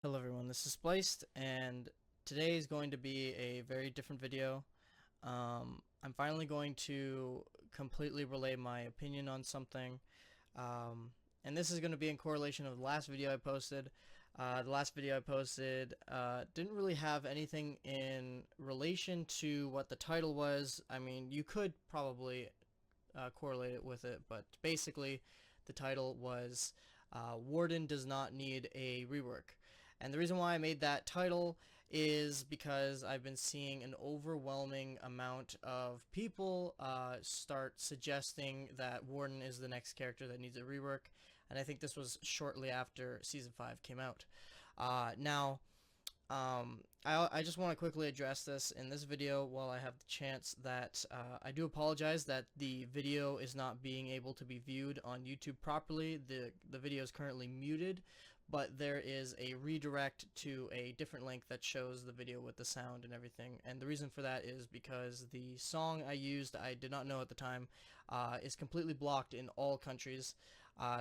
Hello everyone, this is Spliced, and today is going to be a very different video. I'm finally going to completely relay my opinion on something, and this is going to be in correlation of the last video I posted. The last video I posted didn't really have anything in relation to what the title was. I mean, you could probably correlate it with it, but basically the title was Warden does not need a rework. And the reason why I made that title is because I've been seeing an overwhelming amount of people start suggesting that Warden is the next character that needs a rework, and I think this was shortly after Season 5 came out. I just want to quickly address this in this video while I have the chance that I do apologize that the video is not being able to be viewed on YouTube properly. The video is currently muted, but there is a redirect to a different link that shows the video with the sound and everything. And the reason for that is because the song I used, I did not know at the time, is completely blocked in all countries.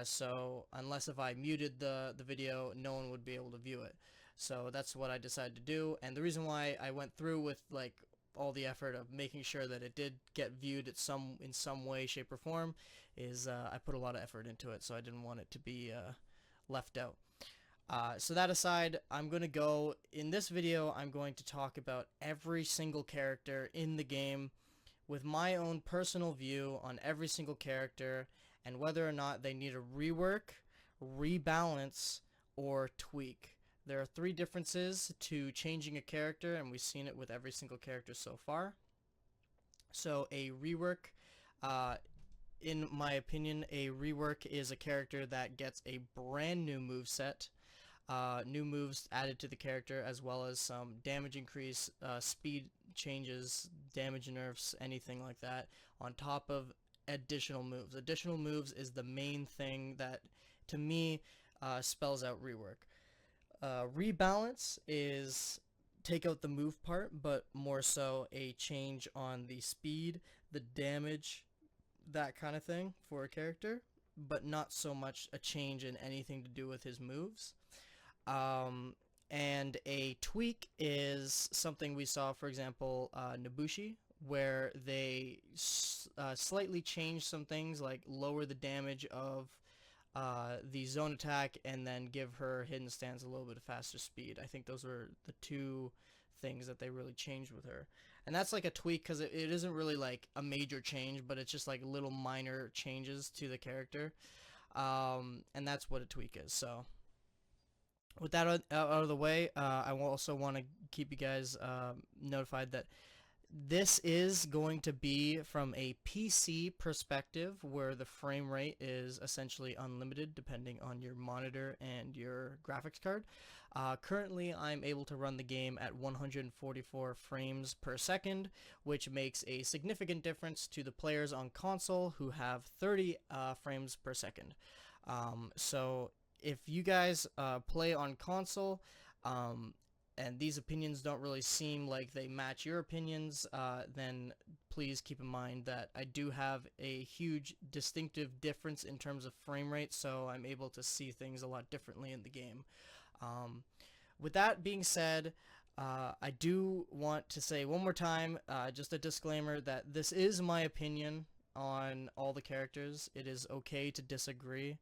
So unless if I muted the video, no one would be able to view it. So that's what I decided to do, and the reason why I went through with like all the effort of making sure that it did get viewed in some way, shape, or form is I put a lot of effort into it, so I didn't want it to be left out. So that aside, in this video, I'm going to talk about every single character in the game with my own personal view on every single character and whether or not they need a rework, rebalance, or tweak. There are three differences to changing a character, and we've seen it with every single character so far. So a rework, in my opinion, a rework is a character that gets a brand new moveset, new moves added to the character, as well as some damage increase, speed changes, damage nerfs, anything like that, on top of additional moves. Additional moves is the main thing that, to me, spells out rework. Rebalance is take out the move part, but more so a change on the speed, the damage, that kind of thing for a character, but not so much a change in anything to do with his moves. And a tweak is something we saw, for example, Nobushi, where they slightly change some things, like lower the damage of the zone attack and then give her hidden stance a little bit of faster speed. I think those were the two things that they really changed with her. And that's like a tweak because it isn't really like a major change, but it's just like little minor changes to the character. And that's what a tweak is. So with that out of the way, I also want to keep you guys notified that this is going to be from a PC perspective, where the frame rate is essentially unlimited depending on your monitor and your graphics card. Currently, I'm able to run the game at 144 frames per second, which makes a significant difference to the players on console who have 30 frames per second. So if you guys play on console, and these opinions don't really seem like they match your opinions, then please keep in mind that I do have a huge distinctive difference in terms of frame rate, so I'm able to see things a lot differently in the game. With that being said, I do want to say one more time, just a disclaimer, that this is my opinion on all the characters. It is okay to disagree.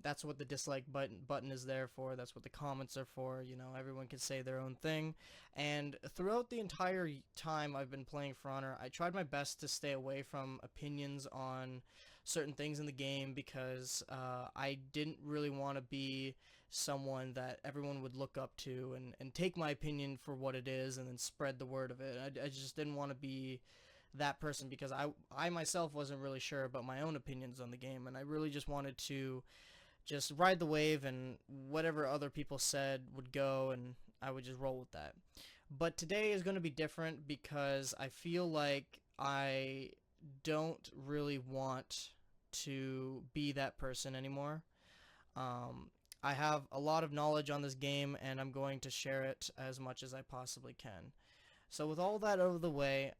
That's what the dislike button is there for. That's what the comments are for. You know, everyone can say their own thing. And throughout the entire time I've been playing For Honor, I tried my best to stay away from opinions on certain things in the game because I didn't really want to be someone that everyone would look up to and take my opinion for what it is and then spread the word of it. I just didn't want to be that person because I myself wasn't really sure about my own opinions on the game, and I really just wanted to just ride the wave, and whatever other people said would go, and I would just roll with that. But today is going to be different because I feel like I don't really want to be that person anymore. I have a lot of knowledge on this game, and I'm going to share it as much as I possibly can. So with all that out of the way,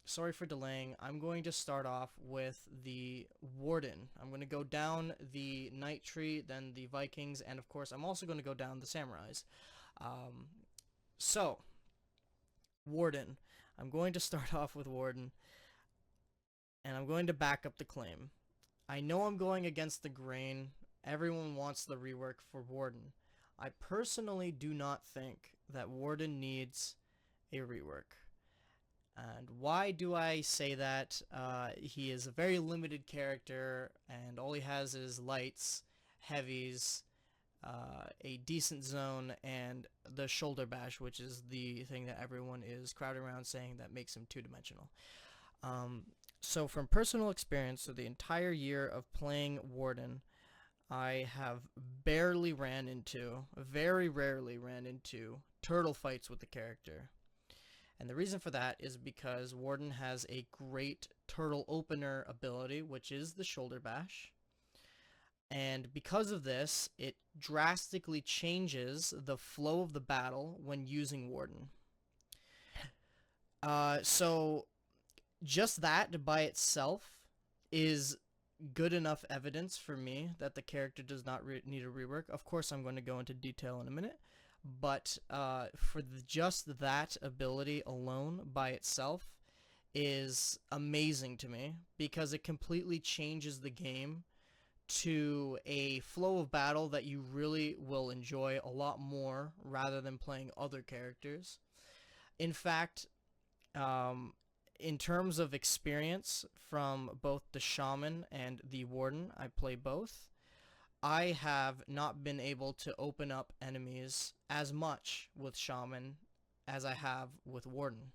Sorry for delaying. I'm going to start off with the Warden. I'm going to go down the Knight tree, then the Vikings, and of course I'm also going to go down the Samurais. So, Warden. I'm going to start off with Warden, and I'm going to back up the claim. I know I'm going against the grain. Everyone wants the rework for Warden. I personally do not think that Warden needs a rework. And why do I say that? He is a very limited character, and all he has is lights, heavies, a decent zone, and the shoulder bash, which is the thing that everyone is crowding around saying that makes him two-dimensional. So from personal experience, so the entire year of playing Warden, I have very rarely ran into turtle fights with the character. And the reason for that is because Warden has a great turtle opener ability, which is the shoulder bash. And because of this, it drastically changes the flow of the battle when using Warden. So just that by itself is good enough evidence for me that the character does not need a rework. Of course, I'm going to go into detail in a minute, but for just that ability alone by itself is amazing to me because it completely changes the game to a flow of battle that you really will enjoy a lot more rather than playing other characters. In fact, in terms of experience from both the Shaman and the Warden, I play both. I have not been able to open up enemies as much with Shaman as I have with Warden.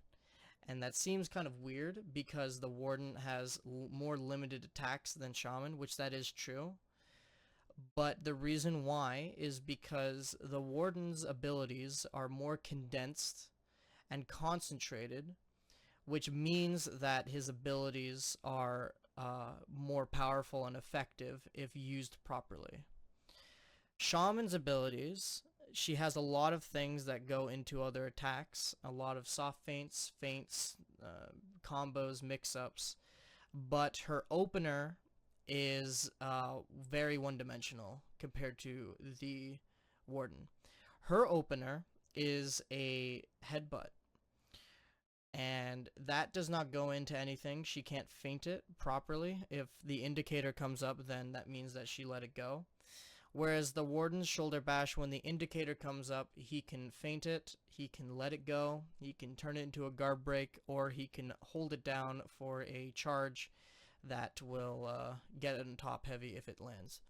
And that seems kind of weird because the Warden has more limited attacks than Shaman, which that is true. But the reason why is because the Warden's abilities are more condensed and concentrated, which means that his abilities are more powerful and effective if used properly. Shaman's abilities, she has a lot of things that go into other attacks, a lot of soft feints, combos, mix-ups, but her opener is very one-dimensional compared to the Warden. Her opener is a headbutt, and that does not go into anything. She can't feint it properly. If the indicator comes up, then that means that she let it go. Whereas the Warden's shoulder bash, when the indicator comes up, he can feint it, he can let it go, he can turn it into a guard break, or he can hold it down for a charge that will get it on top heavy if it lands.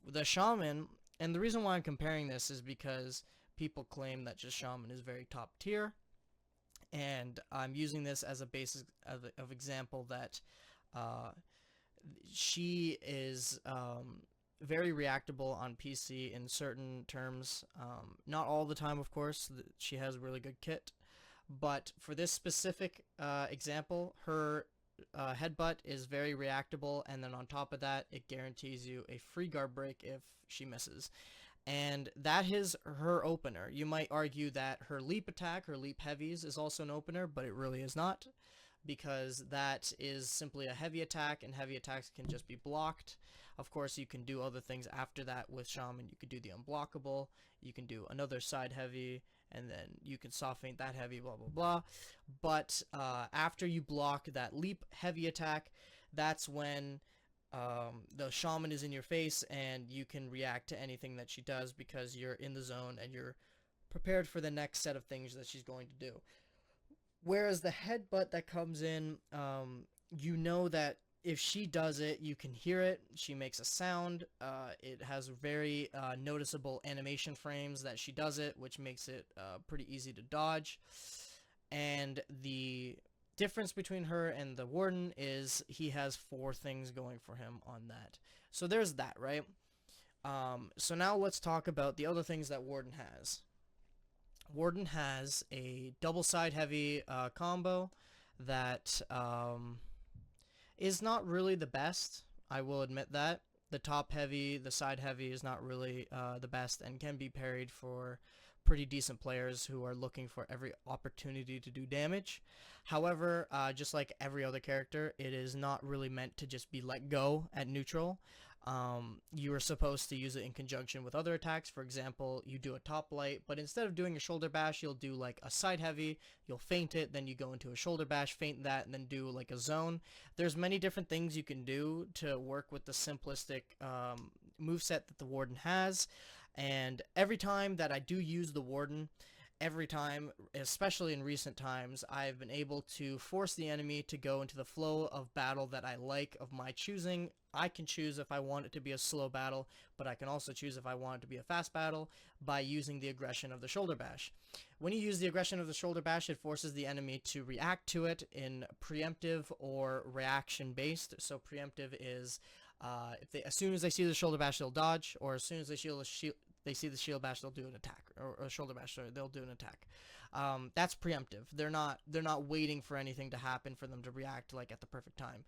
The Shaman, and the reason why I'm comparing this is because people claim that just Shaman is very top tier, and I'm using this as a basis of example that she is very reactable on PC in certain terms. Not all the time, of course. She has a really good kit. But for this specific example, her headbutt is very reactable, and then on top of that, it guarantees you a free guard break if she misses. And that is her opener. You might argue that her leap attack, her leap heavies, is also an opener, but it really is not, because that is simply a heavy attack, and heavy attacks can just be blocked. Of course, you can do other things after that with Shaman. You could do the unblockable, you can do another side heavy, and then you can soft feint that heavy, blah, blah, blah. But after you block that leap heavy attack, that's when the Shaman is in your face, and you can react to anything that she does because you're in the zone and you're prepared for the next set of things that she's going to do. Whereas the headbutt that comes in, you know that if she does it, you can hear it. She makes a sound. It has very noticeable animation frames that she does it, which makes it pretty easy to dodge. And the difference between her and the Warden is he has 4 things going for him on that. So there's that, right? So now let's talk about the other things that Warden has. Warden has a double side heavy combo that is not really the best. I will admit that. The top heavy, the side heavy is not really the best and can be parried for pretty decent players who are looking for every opportunity to do damage. However, just like every other character, it is not really meant to just be let go at neutral. You are supposed to use it in conjunction with other attacks. For example, you do a top light, but instead of doing a shoulder bash, you'll do like a side heavy, you'll feint it, then you go into a shoulder bash, feint that, and then do like a zone. There's many different things you can do to work with the simplistic moveset that the Warden has. And every time that I do use the Warden, every time, especially in recent times, I've been able to force the enemy to go into the flow of battle that I like, of my choosing. I can choose if I want it to be a slow battle, but I can also choose if I want it to be a fast battle by using the aggression of the shoulder bash. When you use the aggression of the shoulder bash, it forces the enemy to react to it in preemptive or reaction based. So preemptive is as soon as they see the shoulder bash, they'll dodge, or as soon as they see the shield bash, they'll do an attack, or shoulder bash, sorry, they'll do an attack. That's preemptive. They're not waiting for anything to happen for them to react like at the perfect time.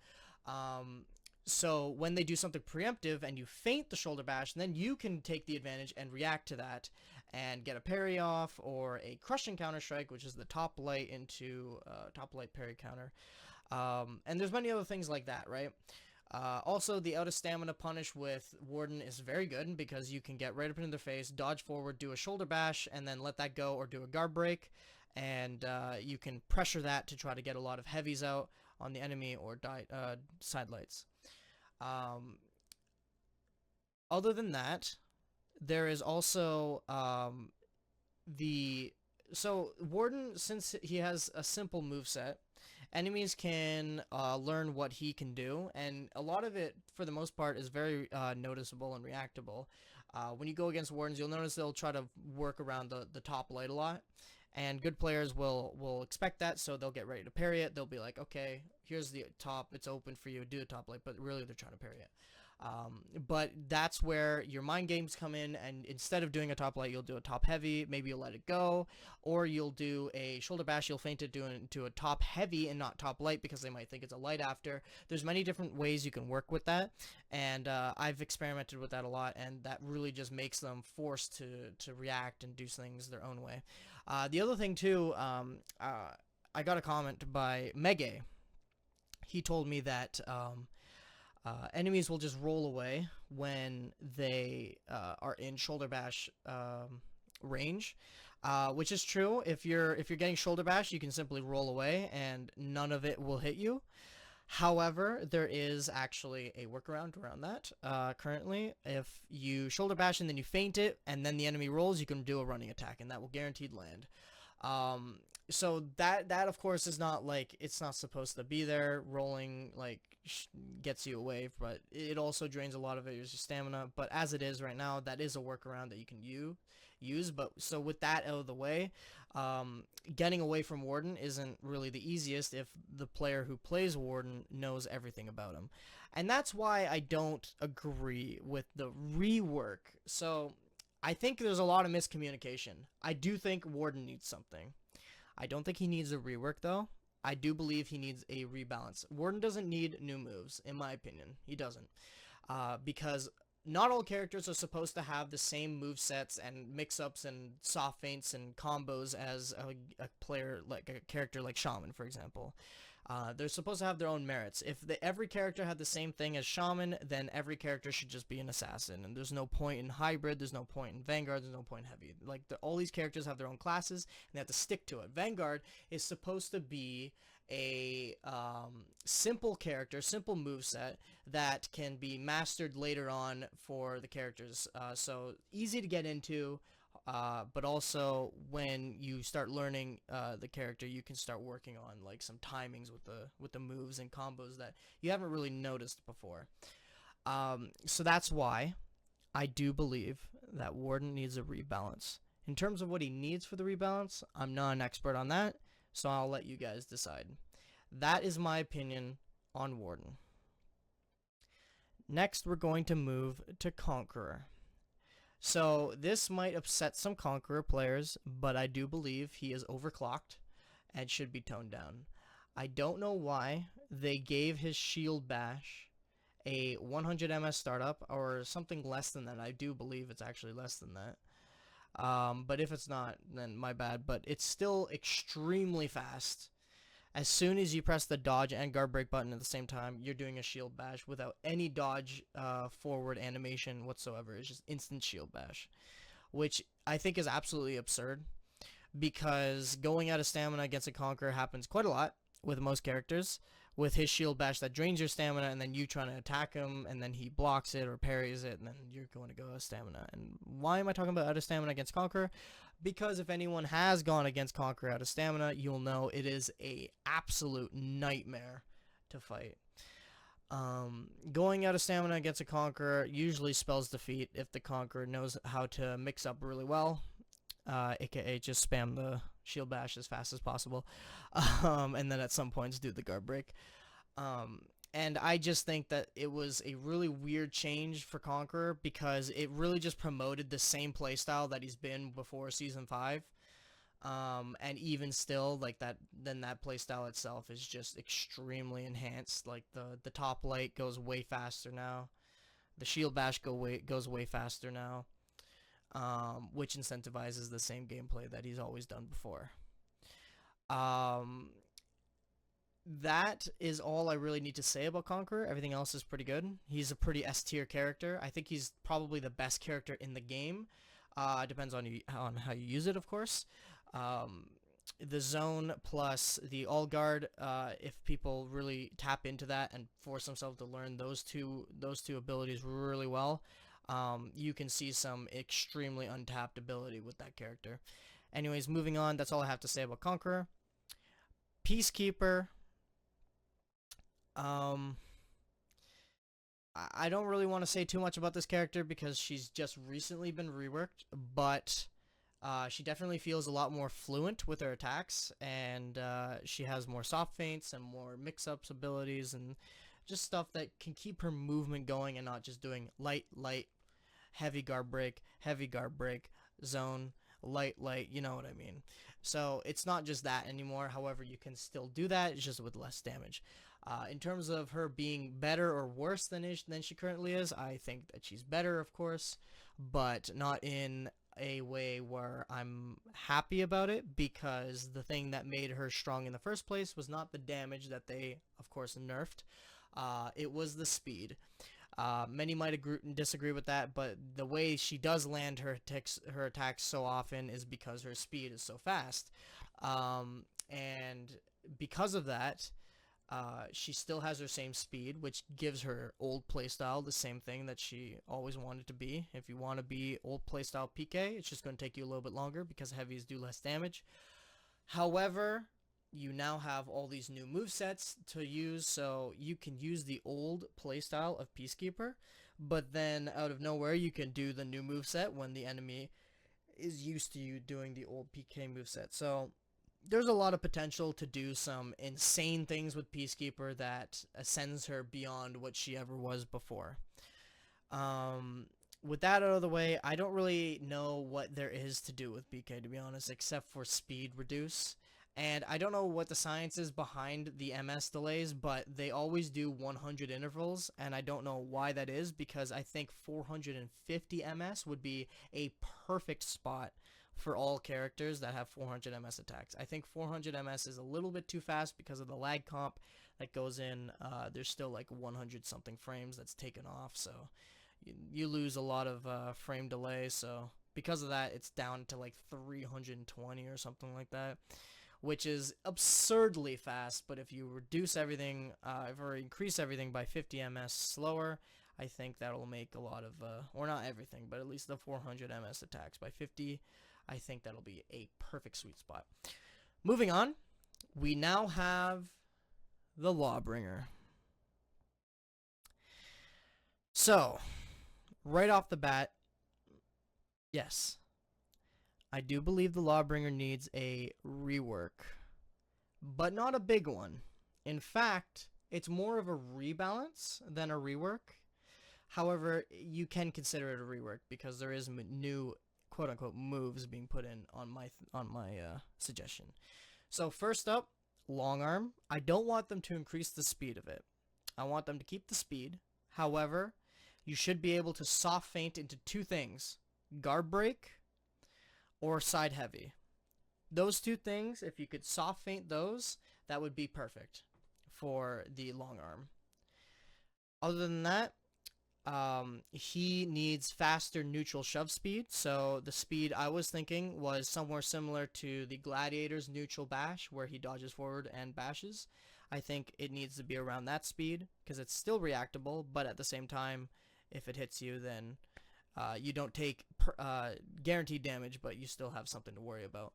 So when they do something preemptive and you feint the shoulder bash, then you can take the advantage and react to that and get a parry off or a crushing counter strike, which is the top light into top light parry counter. And there's many other things like that, right? Also, the out of stamina punish with Warden is very good because you can get right up into their face, dodge forward, do a shoulder bash, and then let that go, or do a guard break, and you can pressure that to try to get a lot of heavies out on the enemy or side lights. Other than that, there is also so Warden, since he has a simple moveset, enemies can learn what he can do, and a lot of it, for the most part, is very noticeable and reactable. When you go against Wardens, you'll notice they'll try to work around the top light a lot, and good players will expect that, so they'll get ready to parry it. They'll be like, okay, here's the top, it's open for you, do a top light, but really they're trying to parry it. But that's where your mind games come in, and instead of doing a top light, you'll do a top heavy, maybe you'll let it go, or you'll do a shoulder bash, you'll feint it to a top heavy and not top light because they might think it's a light after. There's many different ways you can work with that, and I've experimented with that a lot, and that really just makes them forced to react and do things their own way. The other thing too, I got a comment by Mege. He told me that enemies will just roll away when they are in shoulder bash range, which is true. If you're getting shoulder bash, you can simply roll away and none of it will hit you. However, there is actually a workaround around that. Currently, if you shoulder bash and then you feint it and then the enemy rolls, you can do a running attack and that will guaranteed land. So that of course is not like, it's not supposed to be there. Rolling like gets you away, but it also drains a lot of your stamina. But as it is right now, that is a workaround that you can use. But so with that out of the way, getting away from Warden isn't really the easiest if the player who plays Warden knows everything about him. And that's why I don't agree with the rework. So I think there's a lot of miscommunication. I do think Warden needs something. I don't think he needs a rework, though. I do believe he needs a rebalance. Warden doesn't need new moves, in my opinion. He doesn't. Because not all characters are supposed to have the same movesets and mix-ups and soft feints and combos as a player, like a character like Shaman, for example. They're supposed to have their own merits. If every character had the same thing as Shaman, then every character should just be an assassin. And there's no point in hybrid, there's no point in Vanguard, there's no point in heavy. Like, all these characters have their own classes, and they have to stick to it. Vanguard is supposed to be a simple character, simple moveset that can be mastered later on for the characters. So easy to get into. But also when you start learning the character, you can start working on like some timings with the moves and combos that you haven't really noticed before. So that's why I do believe that Warden needs a rebalance. In terms of what he needs for the rebalance, I'm not an expert on that, so I'll let you guys decide. That is my opinion on Warden. Next, we're going to move to Conqueror. So this might upset some Conqueror players, but I do believe he is overclocked and should be toned down. I don't know why they gave his shield bash a 100 MS startup, or something less than that. I do believe it's actually less than that. But if it's not, then my bad. But it's still extremely fast. As soon as you press the dodge and guard break button at the same time, you're doing a shield bash without any dodge forward animation whatsoever. It's just instant shield bash, which I think is absolutely absurd, because going out of stamina against a Conqueror happens quite a lot with most characters, with his shield bash that drains your stamina, and then you trying to attack him, and then he blocks it or parries it, and then you're going to go out of stamina. And why am I talking about out of stamina against Conqueror? Because if anyone has gone against Conqueror out of stamina, you'll know it is a absolute nightmare to fight. Going out of stamina against a Conqueror usually spells defeat if the Conqueror knows how to mix up really well, aka just spam the shield bash as fast as possible, and then at some points do the guard break. And I just think that it was a really weird change for Conqueror, because it really just promoted the same playstyle that he's been before Season 5. And even still, like that playstyle itself is just extremely enhanced. Like the top light goes way faster now. The shield bash goes way faster now. Which incentivizes the same gameplay that he's always done before. That is all I really need to say about Conqueror. Everything else is pretty good. He's a pretty S-tier character. I think he's probably the best character in the game. Depends on how you use it, of course. The zone plus the all guard, if people really tap into that and force themselves to learn those two abilities really well, you can see some extremely untapped ability with that character. Anyways, moving on, that's all I have to say about Conqueror. Peacekeeper. I don't really want to say too much about this character because she's just recently been reworked, but she definitely feels a lot more fluent with her attacks, and she has more soft feints and more mix-ups abilities, and just stuff that can keep her movement going and not just doing light, heavy guard break, zone, light, you know what I mean. So it's not just that anymore. However, you can still do that, it's just with less damage. In terms of her being better or worse than she currently is, I think that she's better, of course, but not in a way where I'm happy about it, because the thing that made her strong in the first place was not the damage that they, of course, nerfed. It was the speed. Many might disagree with that, but the way she does land her attacks so often is because her speed is so fast. And because of that, she still has her same speed, which gives her old playstyle the same thing that she always wanted to be. If you want to be old playstyle PK, it's just going to take you a little bit longer because heavies do less damage. However, you now have all these new movesets to use, so you can use the old playstyle of Peacekeeper, but then out of nowhere you can do the new moveset when the enemy is used to you doing the old PK moveset. So there's a lot of potential to do some insane things with Peacekeeper that ascends her beyond what she ever was before. With that out of the way, I don't really know what there is to do with PK, to be honest, except for speed reduce. And I don't know what the science is behind the MS delays, but they always do 100 intervals, and I don't know why that is, because I think 450 MS would be a perfect spot for all characters that have 400 MS attacks. I think 400 MS is a little bit too fast because of the lag comp that goes in. There's still like 100 something frames that's taken off, so you lose a lot of frame delay. So because of that, it's down to like 320 or something like that, which is absurdly fast. But if you reduce everything, or increase everything by 50 MS slower, I think that'll make a lot of, or not everything, but at least the 400 MS attacks by 50, I think that'll be a perfect sweet spot. Moving on, we now have the Lawbringer. So, right off the bat, yes, I do believe the Lawbringer needs a rework, but not a big one. In fact, it's more of a rebalance than a rework. However, you can consider it a rework because there is new quote-unquote moves being put in on my suggestion. So first up, long arm. I don't want them to increase the speed of it. I want them to keep the speed. However, you should be able to soft feint into two things: guard break or side heavy. Those two things, if you could soft feint those, that would be perfect for the long arm. Other than that, he needs faster neutral shove speed. So the speed I was thinking was somewhere similar to the Gladiator's neutral bash, where he dodges forward and bashes. I think it needs to be around that speed, because it's still reactable, but at the same time, if it hits you, then you don't take guaranteed damage, but you still have something to worry about.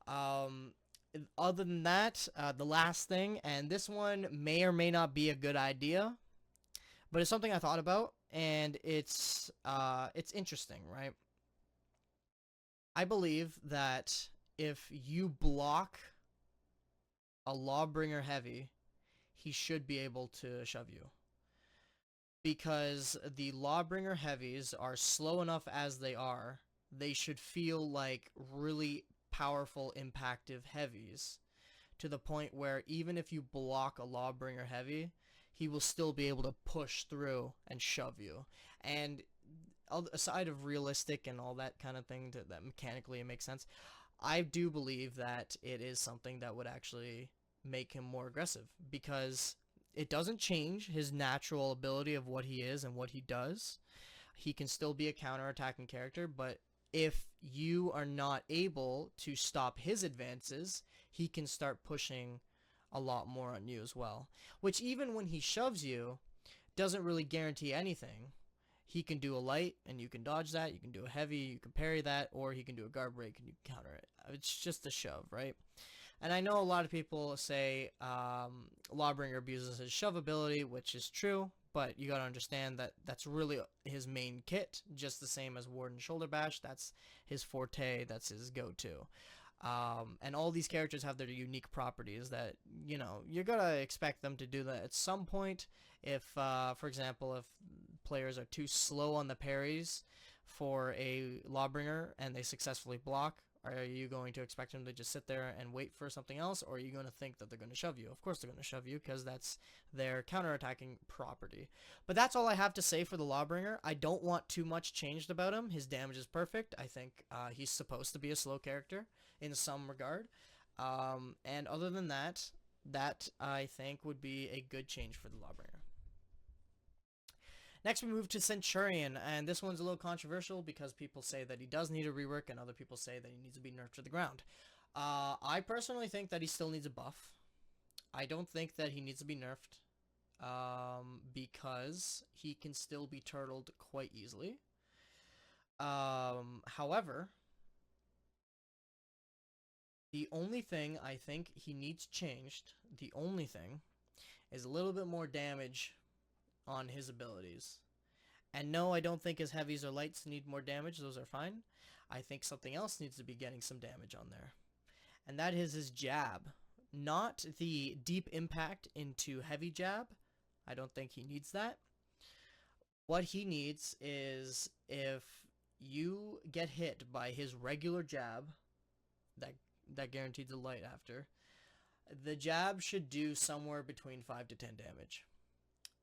Other than that, the last thing, and this one may or may not be a good idea, but it's something I thought about, and it's interesting, right? I believe that if you block a Lawbringer heavy, he should be able to shove you. Because the Lawbringer heavies are slow enough as they are, they should feel like really powerful, impactive heavies, to the point where even if you block a Lawbringer heavy, he will still be able to push through and shove you. And aside of realistic and all that kind of thing, that mechanically it makes sense, I do believe that it is something that would actually make him more aggressive, because it doesn't change his natural ability of what he is and what he does. He can still be a counter-attacking character, but if you are not able to stop his advances, he can start pushing a lot more on you as well. Which, even when he shoves you, doesn't really guarantee anything. He can do a light, and you can dodge that. You can do a heavy, you can parry that, or he can do a guard break, and you can counter it. It's just a shove, right? And I know a lot of people say Lawbringer abuses his shove ability, which is true, but you gotta understand that that's really his main kit, just the same as Warden Shoulder Bash. That's his forte, that's his go-to. And all these characters have their unique properties that, you know, you're gonna expect them to do that at some point. If, for example, if players are too slow on the parries for a Lawbringer and they successfully block, are you going to expect them to just sit there and wait for something else, or are you going to think that they're going to shove you? Of course they're going to shove you, because that's their counterattacking property. But that's all I have to say for the Lawbringer. I don't want too much changed about him. His damage is perfect. I think he's supposed to be a slow character in some regard. And other than that, that I think would be a good change for the Lawbringer. Next, we move to Centurion, and this one's a little controversial because people say that he does need a rework, and other people say that he needs to be nerfed to the ground. I personally think that he still needs a buff. I don't think that he needs to be nerfed, because he can still be turtled quite easily. However, the only thing I think he needs changed, the only thing, is a little bit more damage on his abilities. And no, I don't think his heavies or lights need more damage. Those are fine. I think something else needs to be getting some damage on there. And that is his jab. Not the deep impact into heavy jab. I don't think he needs that. What he needs is, if you get hit by his regular jab, that guarantees a light after, the jab should do somewhere between 5 to 10 damage.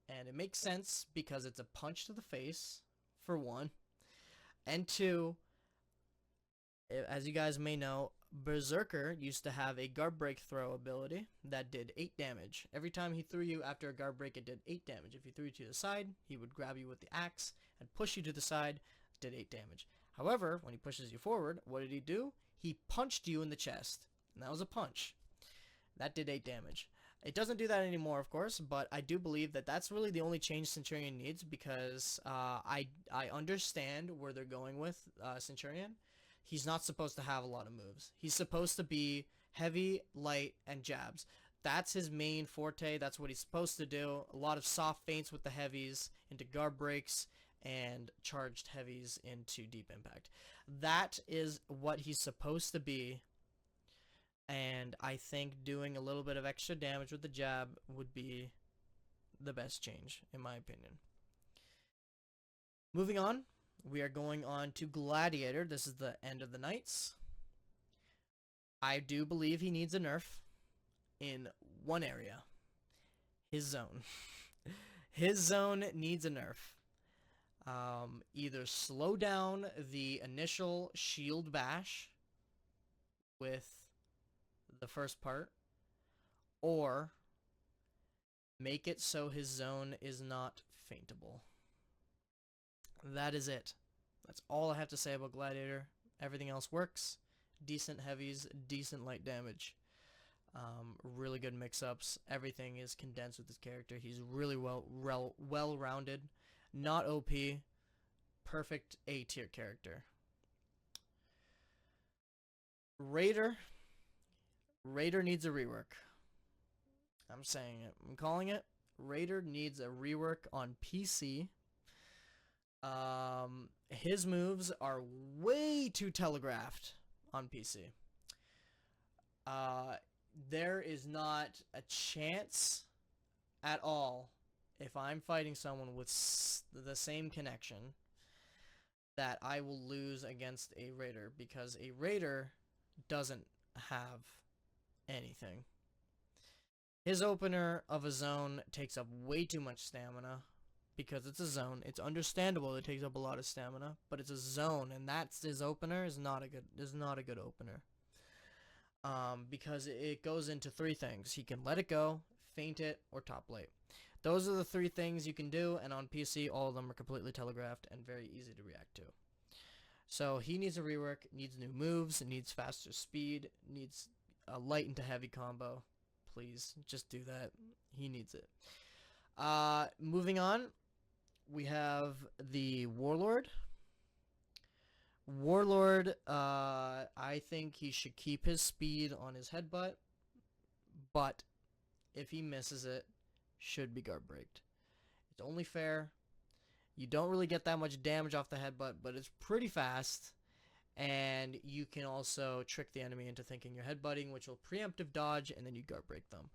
And it makes sense because it's a punch to the face, for one. And two, as you guys may know, Berserker used to have a guard break throw ability that did 8 damage. Every time he threw you after a guard break, it did 8 damage. If he threw you to the side, he would grab you with the axe and push you to the side, did 8 damage. However, when he pushes you forward, what did he do? He punched you in the chest. And that was a punch. That did 8 damage. It doesn't do that anymore, of course, but I do believe that that's really the only change Centurion needs, because I understand where they're going with Centurion. He's not supposed to have a lot of moves. He's supposed to be heavy, light, and jabs. That's his main forte. That's what he's supposed to do. A lot of soft feints with the heavies into guard breaks, and charged heavies into deep impact. That is what he's supposed to be. And I think doing a little bit of extra damage with the jab would be the best change, in my opinion. Moving on, we are going on to Gladiator. This is the end of the Knights. I do believe he needs a nerf in one area. His zone. His zone needs a nerf. Either slow down the initial shield bash with the first part, or make it so his zone is not faintable. That is it. That's all I have to say about Gladiator. Everything else works. Decent heavies, decent light damage. Really good mix-ups. Everything is condensed with his character. He's really well-rounded. Not OP. Perfect A-tier character. Raider. Raider needs a rework. I'm saying it. I'm calling it. Raider needs a rework on PC. His moves are way too telegraphed on PC. There is not a chance at all, if I'm fighting someone with the same connection, that I will lose against a Raider, because a Raider doesn't have anything. His opener of a zone takes up way too much stamina, because it's a zone. It's understandable it takes up a lot of stamina, but it's a zone, and that's his opener is not a good opener. Because it goes into three things. He can let it go, feint it, or top late. Those are the three things you can do, and on PC, all of them are completely telegraphed and very easy to react to. So he needs a rework, needs new moves, needs faster speed, needs a light into heavy combo. Please, just do that. He needs it. Moving on, we have the Warlord. Warlord, I think he should keep his speed on his headbutt, but if he misses it, should be guard breaked. It's only fair. You don't really get that much damage off the headbutt, but it's pretty fast, and you can also trick the enemy into thinking you're headbutting, which will preemptive dodge, and then you guard break them.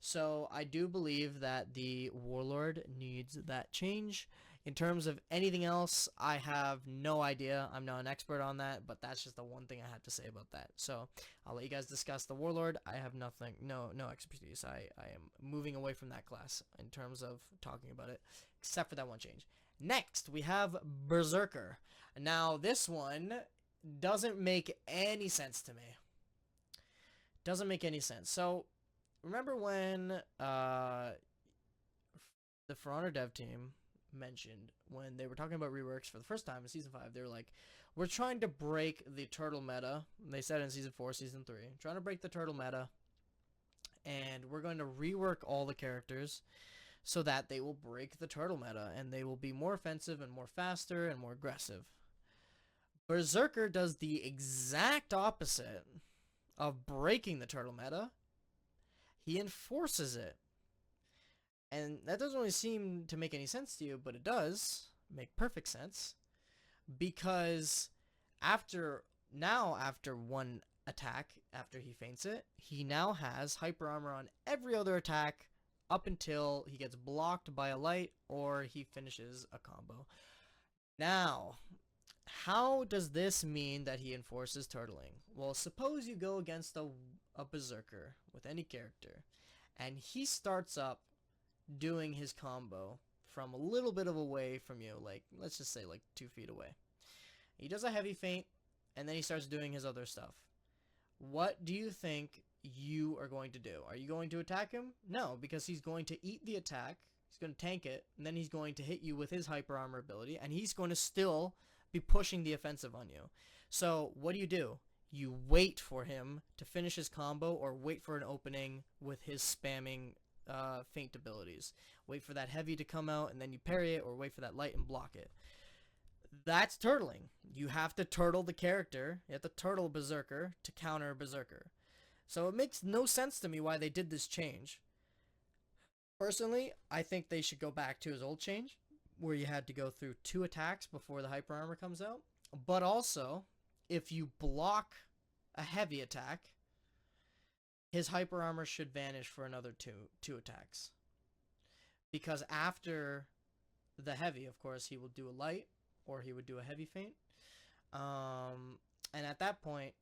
So I do believe that the Warlord needs that change. In terms of anything else, I have no idea. I'm not an expert on that, but that's just the one thing I have to say about that. So I'll let you guys discuss the Warlord. I have nothing, no expertise. I am moving away from that class in terms of talking about it, except for that one change. Next, we have Berserker. Now, this one doesn't make any sense to me. Doesn't make any sense. So, remember when the For Honor dev team mentioned, when they were talking about reworks for the first time in Season 5, they were like, we're trying to break the turtle meta. They said in Season 4, Season 3, trying to break the turtle meta, and we're going to rework all the characters so that they will break the turtle meta, and they will be more offensive and more faster and more aggressive. Berserker does the exact opposite of breaking the turtle meta. He enforces it. And that doesn't really seem to make any sense to you, but it does make perfect sense. Because after one attack, after he feints it, he now has hyper armor on every other attack up until he gets blocked by a light or he finishes a combo. Now, how does this mean that he enforces turtling? Well, suppose you go against a Berserker with any character, and he starts up doing his combo from a little bit of away from you, like, let's just say like 2 feet away. He does a heavy feint, and then he starts doing his other stuff. What do you think you are going to do? Are you going to attack him? No, because he's going to eat the attack, he's going to tank it, and then he's going to hit you with his hyper armor ability, and he's going to still be pushing the offensive on you. So what do? You wait for him to finish his combo, or wait for an opening with his spamming feint abilities. Wait for that heavy to come out, and then you parry it, or wait for that light and block it. That's turtling. You have to turtle the character. You have to turtle Berserker to counter Berserker. So it makes no sense to me why they did this change. Personally, I think they should go back to his old change, where you had to go through 2 attacks before the hyper armor comes out. But also, if you block a heavy attack, his hyper armor should vanish for another two attacks. Because after the heavy, of course, he will do a light, or he would do a heavy feint. And at that point,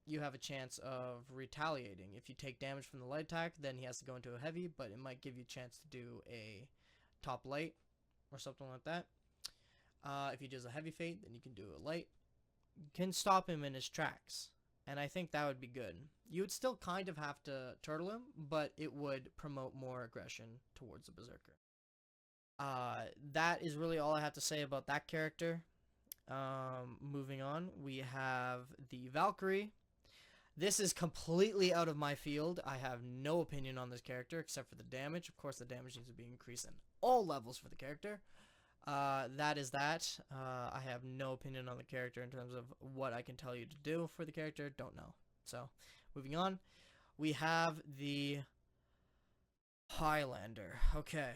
you have a chance of retaliating. If you take damage from the light attack, then he has to go into a heavy, but it might give you a chance to do a top light or something like that. If he does a heavy fate, then you can do a light. You can stop him in his tracks, and I think that would be good. You would still kind of have to turtle him, but it would promote more aggression towards the Berserker. That is really all I have to say about that character. Moving on, we have the Valkyrie. This is completely out of my field. I have no opinion on this character except for the damage. Of course, the damage needs to be increased in all levels for the character. That is that. I have no opinion on the character in terms of what I can tell you to do for the character. Don't know. So, moving on. We have the Highlander. Okay.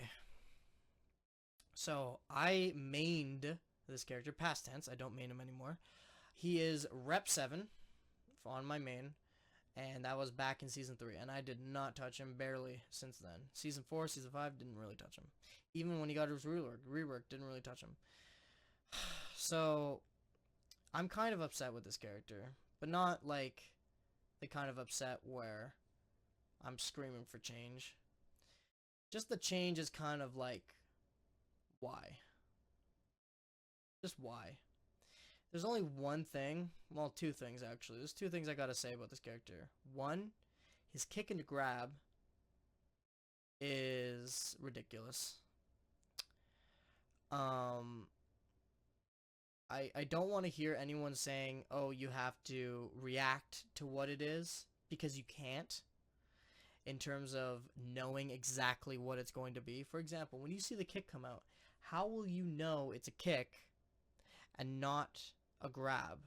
So, I mained this character, past tense. I don't main him anymore. He is rep 7 on my main, and that was back in Season 3, and I did not touch him barely since then. Season 4, Season 5, didn't really touch him. Even when he got his rework, didn't really touch him. So, I'm kind of upset with this character, but not like the kind of upset where I'm screaming for change. Just the change is kind of like, why? Just why? There's only one thing, well, two things actually. There's two things I gotta say about this character. One, his kick and grab is ridiculous. I don't want to hear anyone saying, oh, you have to react to what it is, because you can't, in terms of knowing exactly what it's going to be. For example, when you see the kick come out, how will you know it's a kick and not a grab?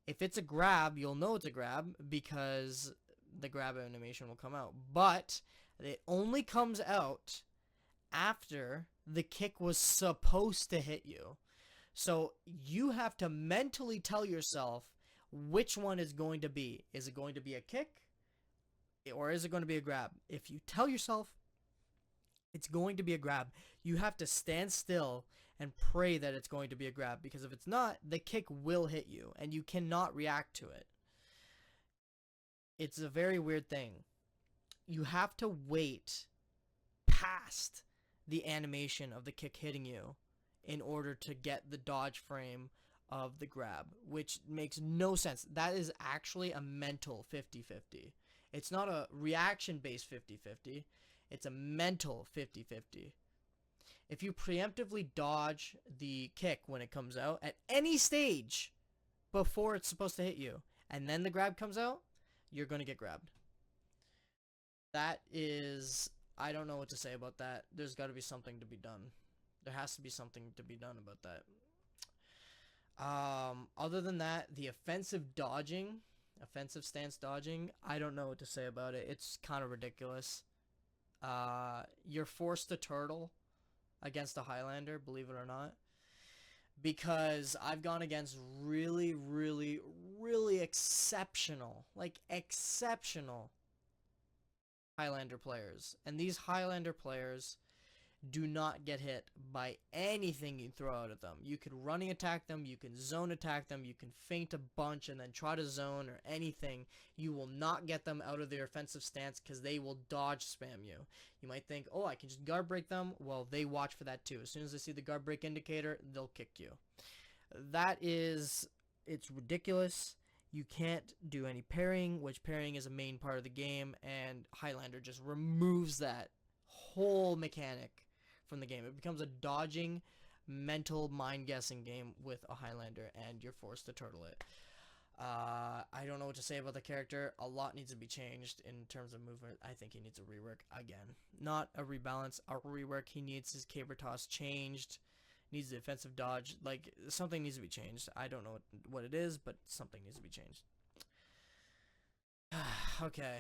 If it's a grab, you'll know it's a grab because the grab animation will come out. But it only comes out after the kick was supposed to hit you. So you have to mentally tell yourself which one is going to be. Is it going to be a kick or is it going to be a grab? If you tell yourself it's going to be a grab, you have to stand still and pray that it's going to be a grab, because if it's not, the kick will hit you and you cannot react to it. It's a very weird thing. You have to wait past the animation of the kick hitting you in order to get the dodge frame of the grab, which makes no sense. That is actually a mental 50-50. It's not a reaction-based 50-50. It's a mental 50-50. If you preemptively dodge the kick when it comes out at any stage before it's supposed to hit you, and then the grab comes out, you're going to get grabbed. That is, I don't know what to say about that. There's got to be something to be done. There has to be something to be done about that. Other than that, the offensive stance dodging, I don't know what to say about it. It's kind of ridiculous. You're forced to turtle against a Highlander, believe it or not, because I've gone against really, really, really exceptional Highlander players, and these Highlander players do not get hit by anything you throw out at them. You can running attack them, you can zone attack them, you can feint a bunch and then try to zone or anything. You will not get them out of their offensive stance because they will dodge spam you. You might think, oh, I can just guard break them. Well, they watch for that too. As soon as they see the guard break indicator, they'll kick you. It's ridiculous. You can't do any parrying, which parrying is a main part of the game, and Highlander just removes that whole mechanic from the game. It becomes a dodging, mental, mind-guessing game with a Highlander, and you're forced to turtle it. I don't know what to say about the character. A lot needs to be changed in terms of movement. I think he needs a rework again. Not a rebalance, a rework. He needs his caber toss changed. Needs the offensive dodge. Like, something needs to be changed. I don't know what it is, but something needs to be changed. Okay.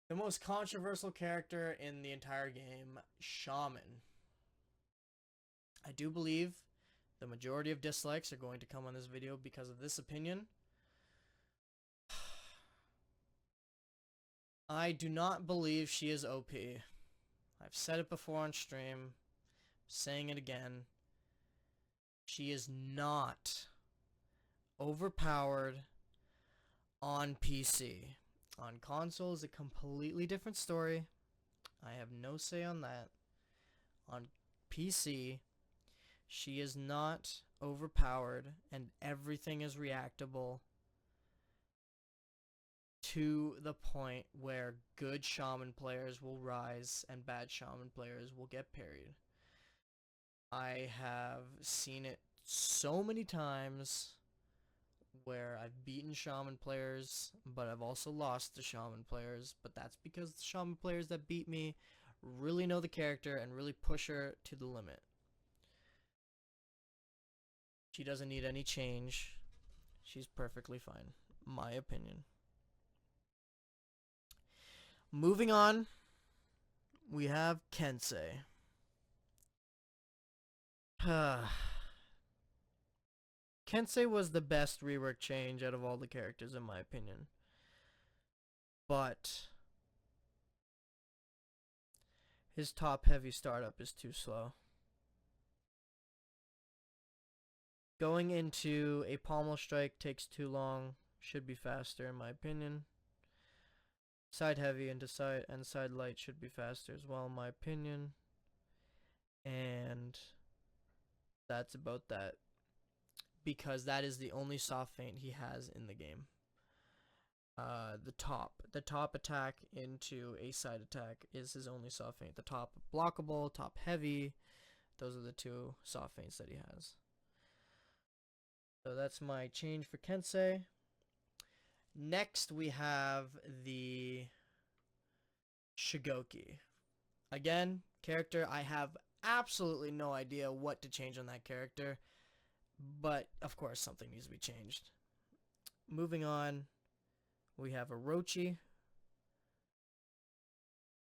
The most controversial character in the entire game, Shaman. I do believe the majority of dislikes are going to come on this video because of this opinion. I do not believe she is OP. I've said it before on stream. Saying it again. She is not overpowered on PC. On console is a completely different story. I have no say on that. On PC, she is not overpowered, and everything is reactable to the point where good Shaman players will rise and bad Shaman players will get parried. I have seen it so many times where I've beaten Shaman players, but I've also lost to Shaman players, but that's because the Shaman players that beat me really know the character and really push her to the limit. She doesn't need any change. She's perfectly fine, my opinion. Moving on, we have Kensei. Kensei was the best rework change out of all the characters in my opinion. But his top heavy startup is too slow. Going into a pommel strike takes too long, should be faster in my opinion. Side heavy into side and side light should be faster as well in my opinion. And that's about that. Because that is the only soft feint he has in the game. The top attack into a side attack is his only soft feint. The top blockable, top heavy, those are the two soft feints that he has. So that's my change for Kensei. Next we have the Shigoki. Again, character, I have absolutely no idea what to change on that character, but of course something needs to be changed. Moving on, we have Orochi.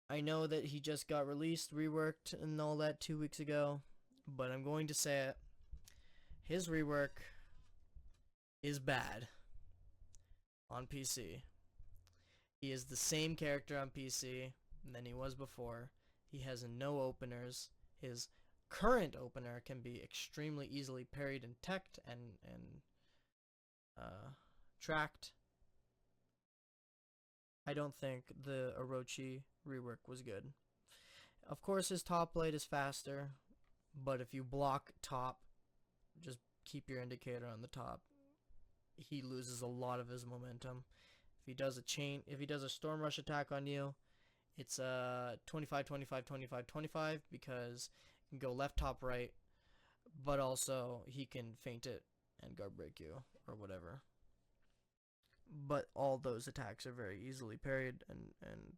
I know that he just got released, reworked, and all that 2 weeks ago, but I'm going to say it. His rework is bad on PC. He is the same character on PC than he was before. He has no openers. His current opener can be extremely easily parried and teched and tracked. I don't think the Orochi rework was good. Of course, his top blade is faster, but if you block top, just keep your indicator on the top. He loses a lot of his momentum. If he does a storm rush attack on you, it's 25, 25, 25, 25 because you can go left, top, right, but also he can feint it and guard break you or whatever. But all those attacks are very easily parried and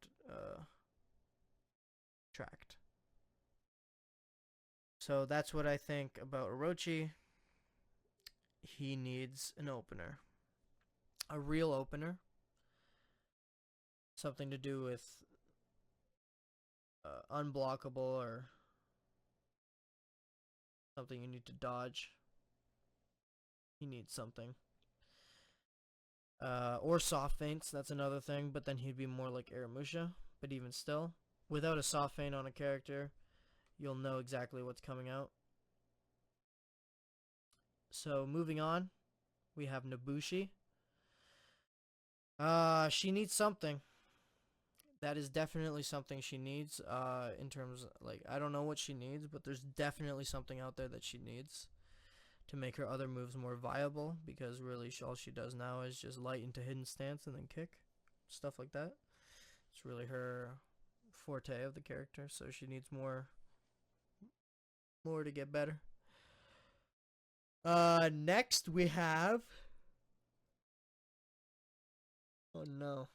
tracked. So that's what I think about Orochi. He needs an opener. A real opener. Something to do with unblockable or something you need to dodge. He needs something. Or soft feints, that's another thing, but then he'd be more like Aramusha. But even still, without a soft feint on a character, you'll know exactly what's coming out. So moving on, we have Nobushi. She needs something. That is definitely something she needs, in terms, like, I don't know what she needs, but there's definitely something out there that she needs to make her other moves more viable, because really all she does now is just light into hidden stance and then kick, stuff like that. It's really her forte of the character, so she needs more to get better. Next we have, oh no,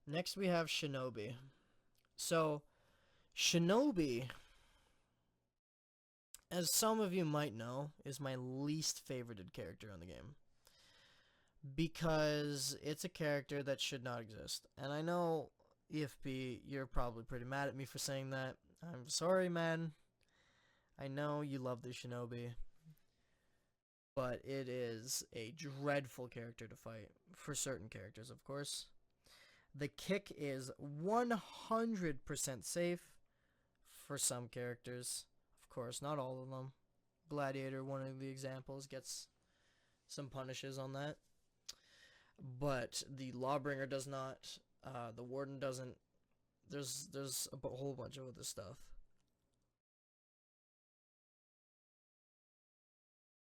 next we have Shinobi. So Shinobi, as some of you might know, is my least favorited character in the game. Because it's a character that should not exist. And I know, EFP, you're probably pretty mad at me for saying that. I'm sorry, man. I know you love the Shinobi. But it is a dreadful character to fight. For certain characters, of course. The kick is 100% safe for some characters. Of course, not all of them. Gladiator, one of the examples, gets some punishes on that. But the Lawbringer does not. The Warden doesn't. there's a whole bunch of other stuff.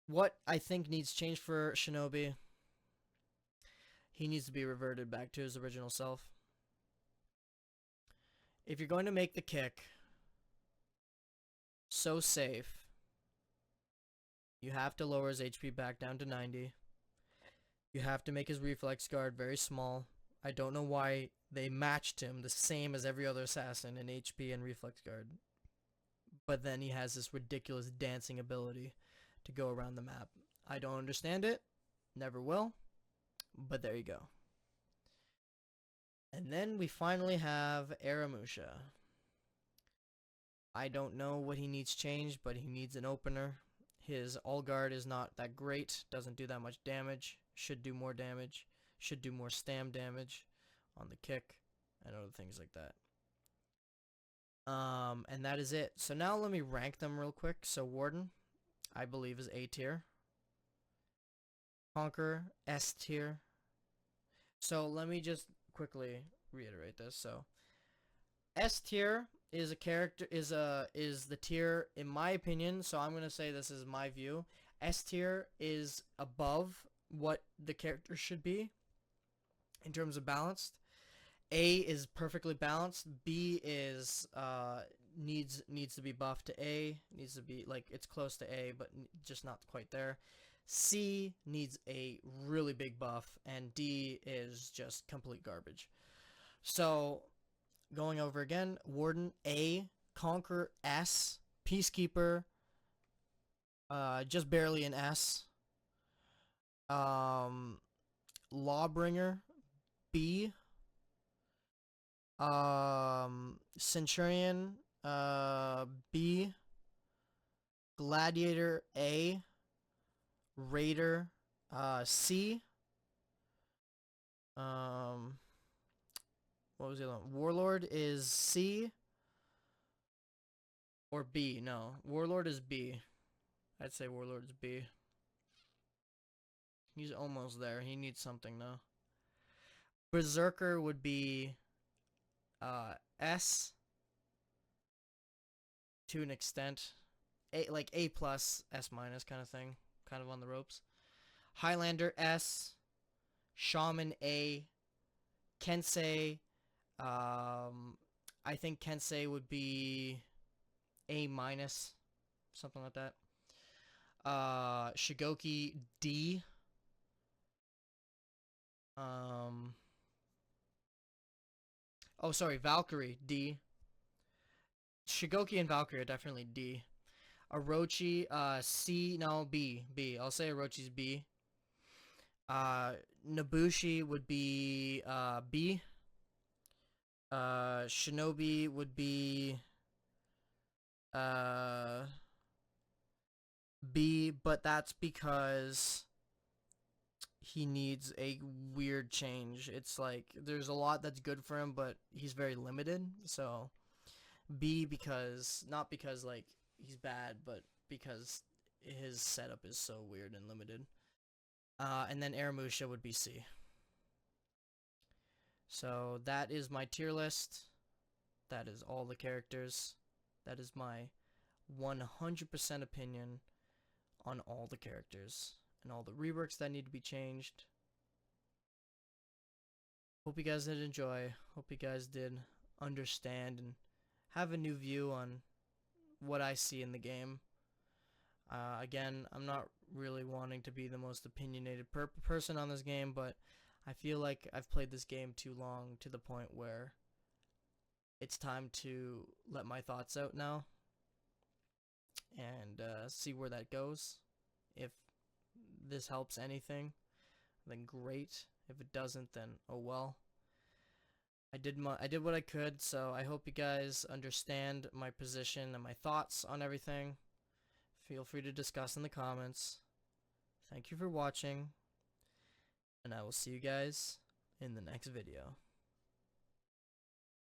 What I think needs change for Shinobi, he needs to be reverted back to his original self. If you're going to make the kick so safe, you have to lower his HP back down to 90. You have to make his reflex guard very small. I don't know why they matched him the same as every other assassin in HP and reflex guard. But then he has this ridiculous dancing ability to go around the map. I don't understand it. Never will. But there you go. And then we finally have Aramusha. I don't know what he needs changed, but he needs an opener. His all guard is not that great. Doesn't do that much damage. Should do more damage. Should do more stam damage on the kick and other things like that. And that is it. So now let me rank them real quick. So Warden, I believe, is A tier. Conqueror, S tier. So let me just quickly reiterate this. So S tier is a character is the tier in my opinion. So I'm gonna say this is my view. S tier is above what the character should be in terms of balanced. A is perfectly balanced. B is needs to be buffed to A. Needs to be like it's close to A, but just not quite there. C needs a really big buff, and D is just complete garbage. So going over again: Warden A, Conqueror S, Peacekeeper just barely an S. Lawbringer B. Centurion B. Gladiator A. Raider C. What was the other one? Warlord is C or B? No, Warlord is B. I'd say Warlord is B. He's almost there. He needs something though. Berserker would be S to an extent. A, like A plus, S minus kind of thing. Kind of on the ropes. Highlander S. Shaman A. Kensei. I think Kensei would be A minus. Something like that. Shigoki D. Oh, sorry, Valkyrie, D. Shigoki and Valkyrie are definitely D. Orochi, C, no, B. I'll say Orochi's B. Nobushi would be, B. Shinobi would be, B, but that's because he needs a weird change. It's like there's a lot that's good for him, but he's very limited. So B, because not because like he's bad, but because his setup is so weird and limited. And then Aramusha would be C. So that is my tier list. That is all the characters. That is my 100% opinion on all the characters and all the reworks that need to be changed. Hope you guys did enjoy. Hope you guys did understand and have a new view on what I see in the game. Again, I'm not really wanting to be the most opinionated person on this game, but I feel like I've played this game too long to the point where it's time to let my thoughts out now and see where that goes. If this helps anything, then great. If it doesn't, then oh well. I did what I could, so I hope you guys understand my position and my thoughts on everything. Feel free to discuss in the comments. Thank you for watching, and I will see you guys in the next video.